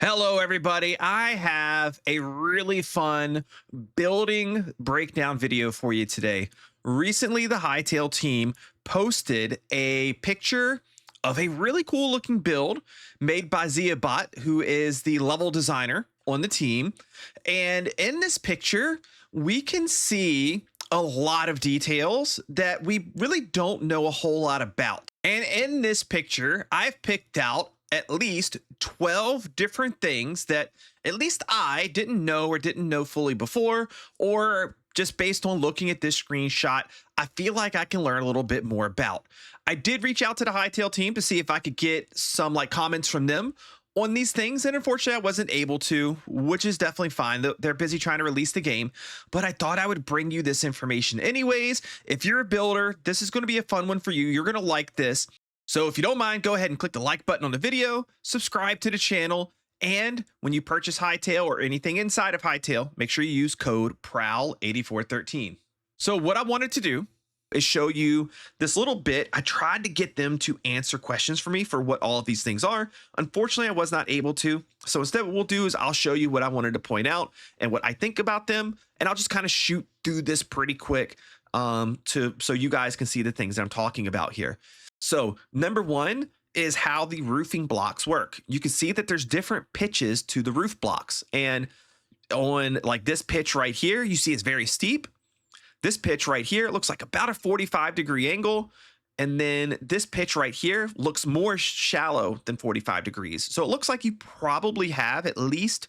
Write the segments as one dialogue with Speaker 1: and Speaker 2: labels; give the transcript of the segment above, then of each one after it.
Speaker 1: Hello, everybody. I have a really fun building breakdown video for you today. Recently, the Hytale team posted a picture of a really cool looking build made by Ziabot, who is the level designer on the team. And in this picture, we can see a lot of details that we really don't know a whole lot about. And in this picture, I've picked out at least 12 different things that at least I didn't know or didn't know fully before, or just based on looking at this screenshot, I feel like I can learn a little bit more about. I did reach out to the Hytale team to see if I could get some comments from them on these things, and unfortunately I wasn't able to, which is definitely fine. They're busy trying to release the game, but I thought I would bring you this information anyways. If you're a builder, this is going to be a fun one for you. You're going to like this. So if you don't mind, go ahead and click the like button on the video, subscribe to the channel, and when you purchase Hytale or anything inside of Hytale, make sure you use code PROWL8413. So what I wanted to do is show you this little bit. I tried to get them to answer questions for me for what all of these things are. Unfortunately, I was not able to. So instead, what we'll do is I'll show you what I wanted to point out and what I think about them, and I'll just kind of shoot through this pretty quick so you guys can see the things that I'm talking about here. So number one is how the roofing blocks work. You can see that there's different pitches to the roof blocks. And on like this pitch right here, you see it's very steep. This pitch right here looks like about a 45-degree angle. And then this pitch right here looks more shallow than 45 degrees. So it looks like you probably have at least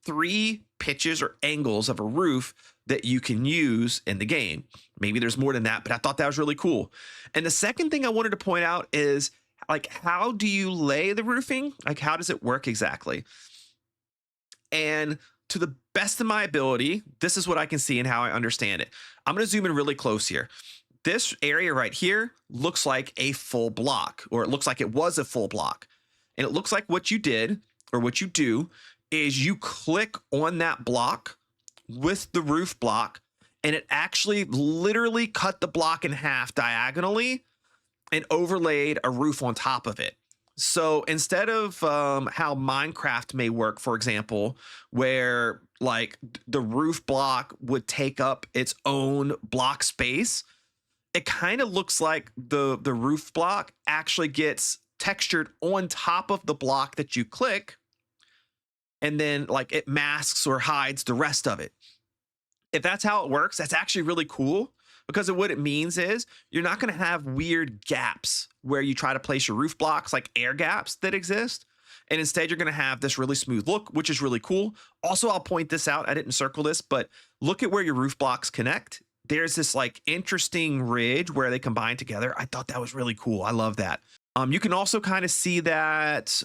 Speaker 1: 3 pitches or angles of a roof that you can use in the game. Maybe there's more than that, but I thought that was really cool. And the second thing I wanted to point out is, like, how do you lay the roofing? Like, how does it work exactly? And to the best of my ability, this is what I can see and how I understand it. I'm going to zoom in really close here. This area right here looks like a full block, or it looks like it was a full block. And it looks like what you did, or what you do, is you click on that block with the roof block, and it actually literally cut the block in half diagonally and overlaid a roof on top of it. So instead of how Minecraft may work, for example, where like the roof block would take up its own block space, it kind of looks like the roof block actually gets textured on top of the block that you click, and then like it masks or hides the rest of it. If that's how it works, that's actually really cool, because what it means is you're not going to have weird gaps where you try to place your roof blocks, like air gaps that exist. And instead, you're going to have this really smooth look, which is really cool. Also, I'll point this out. I didn't circle this, but look at where your roof blocks connect. There's this like interesting ridge where they combine together. I thought that was really cool. I love that. You can also kind of see that,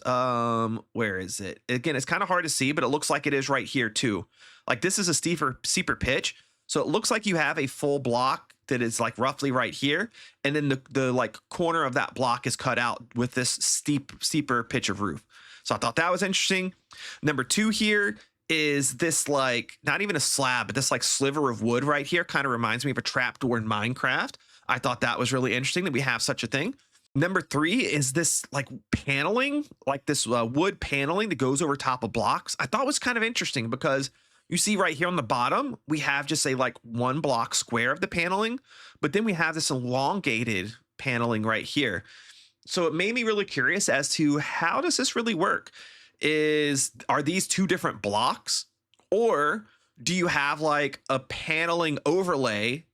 Speaker 1: where is it? Again, it's kind of hard to see, but it looks like it is right here too. Like this is a steeper pitch. So it looks like you have a full block that is like roughly right here. And then the like corner of that block is cut out with this steeper pitch of roof. So I thought that was interesting. Number 2 here is this like, not even a slab, but this like sliver of wood right here kind of reminds me of a trapdoor in Minecraft. I thought that was really interesting that we have such a thing. Number 3 is this like paneling, like this wood paneling that goes over top of blocks. I thought was kind of interesting because you see right here on the bottom, we have just a like 1 block square of the paneling, but then we have this elongated paneling right here. So it made me really curious as to how does this really work? Are these 2 different blocks, or do you have like a paneling overlay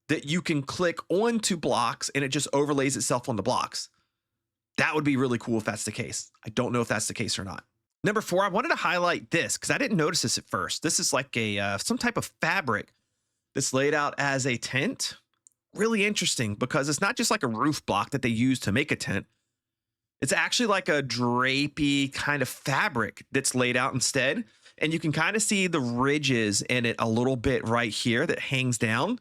Speaker 1: that you can click onto blocks and it just overlays itself on the blocks? That would be really cool if that's the case. I don't know if that's the case or not. Number 4, I wanted to highlight this because I didn't notice this at first. This is like a some type of fabric that's laid out as a tent. Really interesting because it's not just like a roof block that they use to make a tent. It's actually like a drapey kind of fabric that's laid out instead. And you can kind of see the ridges in it a little bit right here that hangs down.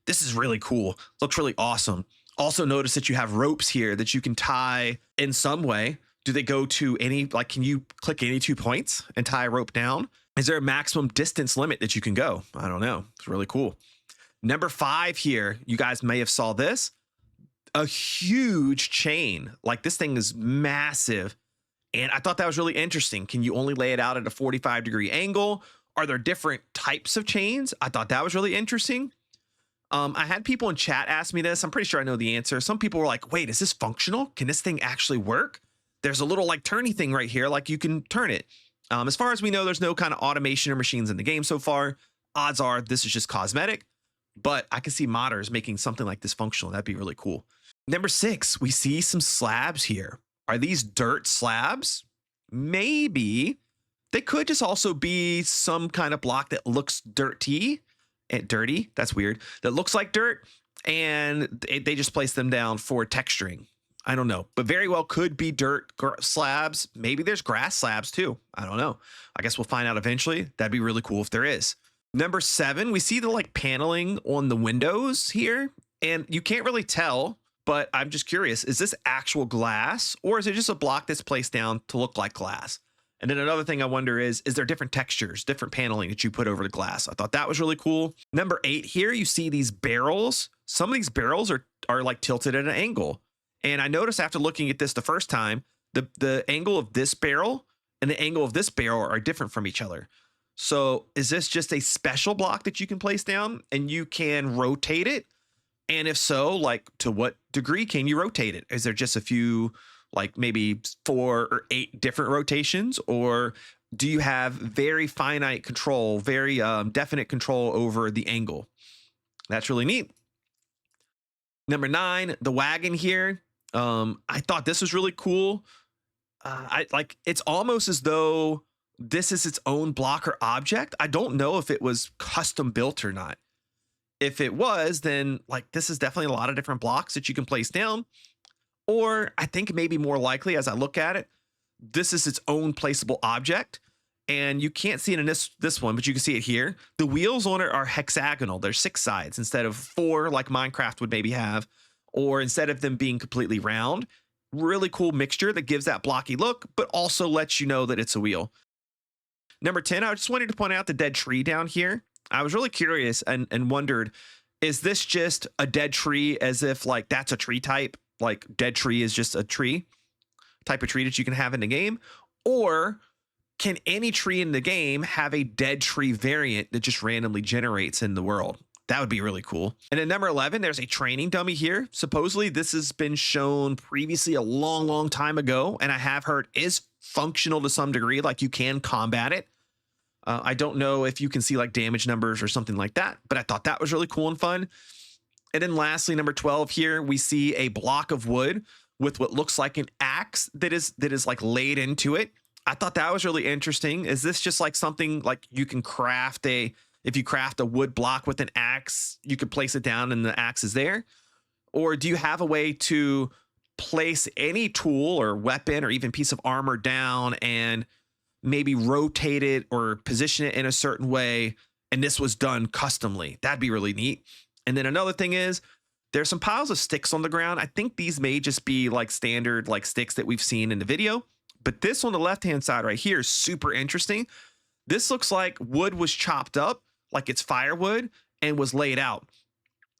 Speaker 1: This is really cool. Looks really awesome. Also notice that you have ropes here that you can tie in some way. Do they go to any, like, can you click any 2 points and tie a rope down? Is there a maximum distance limit that you can go? I don't know. It's really cool. Number 5 here, you guys may have saw this. A huge chain. Like this thing is massive. And I thought that was really interesting. Can you only lay it out at a 45-degree angle? Are there different types of chains? I thought that was really interesting. I had people in chat ask me this. I'm pretty sure I know the answer. Some people were like, wait, is this functional? Can this thing actually work? There's a little like turny thing right here, like you can turn it. As far as we know, there's no kind of automation or machines in the game so far. Odds are this is just cosmetic, but I can see modders making something like this functional. That'd be really cool. Number 6, we see some slabs here. Are these dirt slabs? Maybe. They could just also be some kind of block that looks dirty. Dirty, that's weird. That looks like dirt, and they just place them down for texturing. I don't know, but very well could be dirt slabs. Maybe there's grass slabs too. I don't know. I guess we'll find out eventually. That'd be really cool if there is. Number 7, we see the like paneling on the windows here, and you can't really tell, but I'm just curious, is this actual glass or is it just a block that's placed down to look like glass? And then another thing I wonder is there different textures, different paneling that you put over the glass? I thought that was really cool. Number 8 here, you see these barrels. Some of these barrels are like tilted at an angle. And I noticed after looking at this the first time, the angle of this barrel and the angle of this barrel are different from each other. So is this just a special block that you can place down and you can rotate it? And if so, like to what degree can you rotate it? Is there just a few, like maybe 4 or 8 different rotations, or do you have very finite control, very definite control over the angle? That's really neat. Number 9, the wagon here. I thought this was really cool. It's almost as though this is its own block or object. I don't know if it was custom built or not. If it was, then like this is definitely a lot of different blocks that you can place down. Or I think maybe more likely as I look at it, this is its own placeable object. And you can't see it in this one, but you can see it here. The wheels on it are hexagonal. There's 6 sides instead of 4 like Minecraft would maybe have, or instead of them being completely round. Really cool mixture that gives that blocky look, but also lets you know that it's a wheel. Number 10, I just wanted to point out the dead tree down here. I was really curious and wondered, is this just a dead tree as if like that's a tree type? Like dead tree is just a tree type of tree that you can have in the game? Or can any tree in the game have a dead tree variant that just randomly generates in the world? That would be really cool. And at number 11, there's a training dummy here. Supposedly this has been shown previously a long time ago, and I have heard is functional to some degree, like you can combat it. I don't know if you can see like damage numbers or something like that, but I thought that was really cool and fun. And then lastly, number 12 here, we see a block of wood with what looks like an axe that is like laid into it. I thought that was really interesting. Is this just like something like you can craft if you craft a wood block with an axe, you could place it down and the axe is there? Or do you have a way to place any tool or weapon or even piece of armor down and maybe rotate it or position it in a certain way, and this was done customly? That'd be really neat. And then another thing is there's some piles of sticks on the ground. I think these may just be like standard like sticks that we've seen in the video, but this on the left-hand side right here is super interesting. This looks like wood was chopped up, like it's firewood, and was laid out.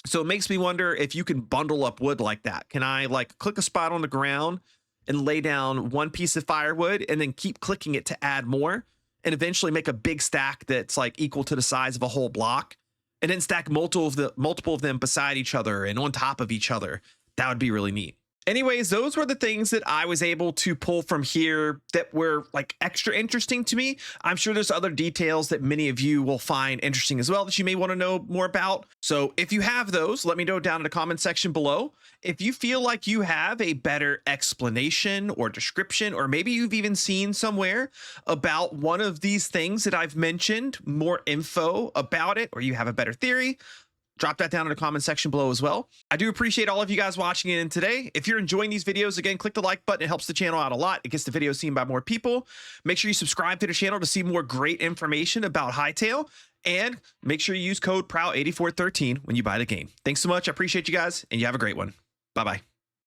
Speaker 1: So it makes me wonder if you can bundle up wood like that. Can I like click a spot on the ground and lay down one piece of firewood and then keep clicking it to add more and eventually make a big stack that's like equal to the size of a whole block, and then stack multiple of them beside each other and on top of each other? That would be really neat. Anyways, those were the things that I was able to pull from here that were like extra interesting to me. I'm sure there's other details that many of you will find interesting as well that you may want to know more about. So if you have those, let me know down in the comment section below. If you feel like you have a better explanation or description, or maybe you've even seen somewhere about one of these things that I've mentioned, more info about it, or you have a better theory, drop that down in the comment section below as well. I do appreciate all of you guys watching in today. If you're enjoying these videos, again, click the like button. It helps the channel out a lot. It gets the video seen by more people. Make sure you subscribe to the channel to see more great information about Hytale, and make sure you use code PROW8413 when you buy the game. Thanks so much. I appreciate you guys, and you have a great one. Bye-bye.